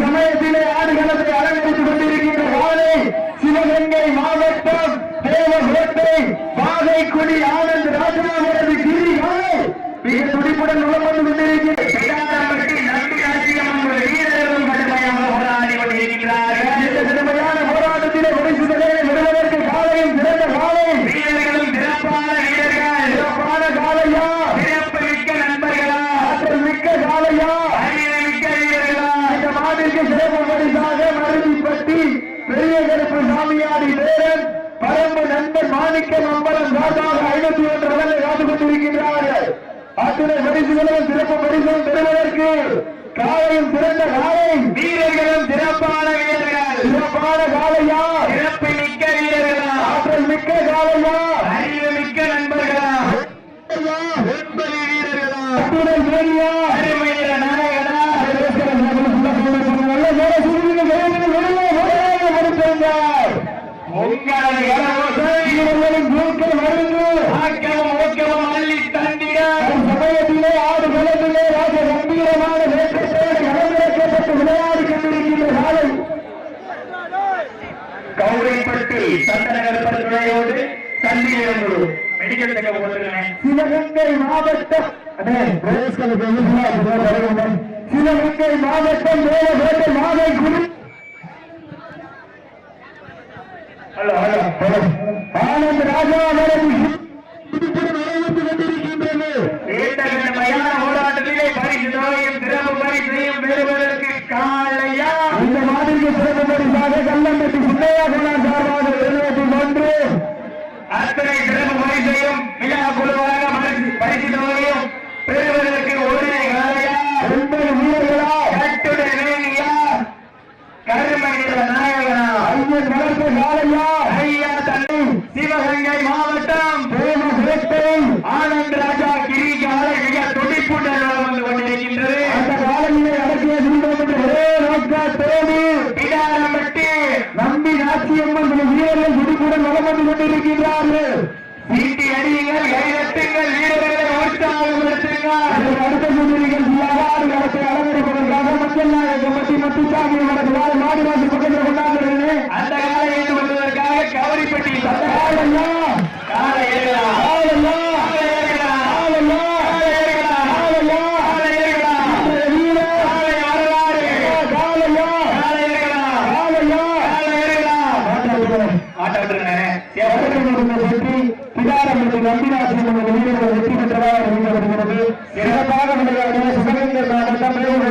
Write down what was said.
சமயத்திலே ஆடுகளத்தை அலங்கரித்துக் கொண்டிருக்கின்ற காலை சிவகங்கை மாவட்டம் தேவகோட்டை வாகைக்குடி ஆனந்த் ராஜா அவரது கிரி காலை மிக துடிப்புடன் உள்ள வந்து கொண்டிருக்கிறது. வீரர்களும் கடுமையாக போராடி கொண்டிருக்கிறார்கள். இந்த கடுமையான போராட்டத்திலே முடிசுதலை விடுவதற்கு காலையும் சிறந்த காலை, வீரர்களும் சிறப்பான வீரர்கள், சிறப்பான காலையா, சிறப்பு மிக்க நண்பர்களா, ஆற்றல் மிக்க காலையா, அறிவு மிக்க வீரர்களா, இந்த மாட்டிற்கு சிறப்பு பரிசாக மருதிப்பட்டி பெரிய கருப்பு சாமியாடி பேரன் பரம்பு நண்பன் மாணிக்கம் அம்பலம் சார்பாக 501 ரன்களை காத்துக் கொண்டிருக்கின்றார்கள். அத்துணை பரிசுகளும் சிறப்பு பரிசும் பெறுவதற்கு காலையும் சிறந்த காலை, வீரர்களும் சிறப்பான வீரர்கள், சிறப்பான காலையா, சிறப்பு மிக்க வீரர்களா, ஆற்றல் மிக்க காலையா, அறிவு மிக்க நண்பர்களா, வீரர்களா, அத்துணை வேலியா, அருமையில நாயகனா, சமயத்திலே ஆடு களத்திலே ராஜ கம்பீரமான வேட்டத்தோடு களமிறக்கப்பட்டு விளையாடி கொண்டிருக்கின்ற காலை கௌரைப்பட்டி சந்தனகர் பல்கலையோடு சந்திரனோடு மெடிக்கல் செக்கப் போட்டுருக்கேன். சிவகங்கை மாவட்டம் சிவகங்கை மாவட்டம் வேலவேட்டை மாதைக்குடி ஆனந்த் ராஜா போராட்டத்திலே பரிசு தொகையும் சிறப்பு பரிசையும் பெறுவதற்கு காலையா இந்த மாதிரிக்கு சிறப்பு பரிசாக கல்லம்பட்டி சுண்டையா குணார் சார்பாக 71 அத்தனை சிறப்பு பரிசையும் விழா குழுவாக பரிசு தொகையும் பெறுவதற்கு ஒரே காலையா 9 வீரர்களா, கட்டுடை வேணியா, கருமை நாயகனா, ஐயன் வளர்த்த காலையா, ஐயா தண்ணி சிவகங்கை மாவட்டம் தேவகோட்டை ஆனந்த் ராஜா கிரி காலை மிக துடிப்புடன் வந்து கொண்டிருக்கின்றது. அந்த காலையிலே அடக்கிய ஒரே நோக்கத்தோடு பிடாரம்பட்டி நம்பி நாச்சியம்மன் வீரர்கள் துடிப்புடன் வளம் வந்து கொண்டிருக்கின்றார்கள். சீட்டி அடியுங்கள், கைதட்டுங்கள், வீரர்களை உற்சாகப்படுத்துங்கள். அடுத்த நிகழ்ச்சியாக களத்தை அலங்கரிப்பதற்காக மக்கள் நாயகம்பட்டி முத்துசாமி மாடு வாசி பக்கத்தில் கொண்டாடுகிறது. அந்த காலை ஏற்று வருவதற்காக கவரிப்பட்டி காலையா காலை நம்பிராசி வெற்றி பெற்றதாக சிறப்பாக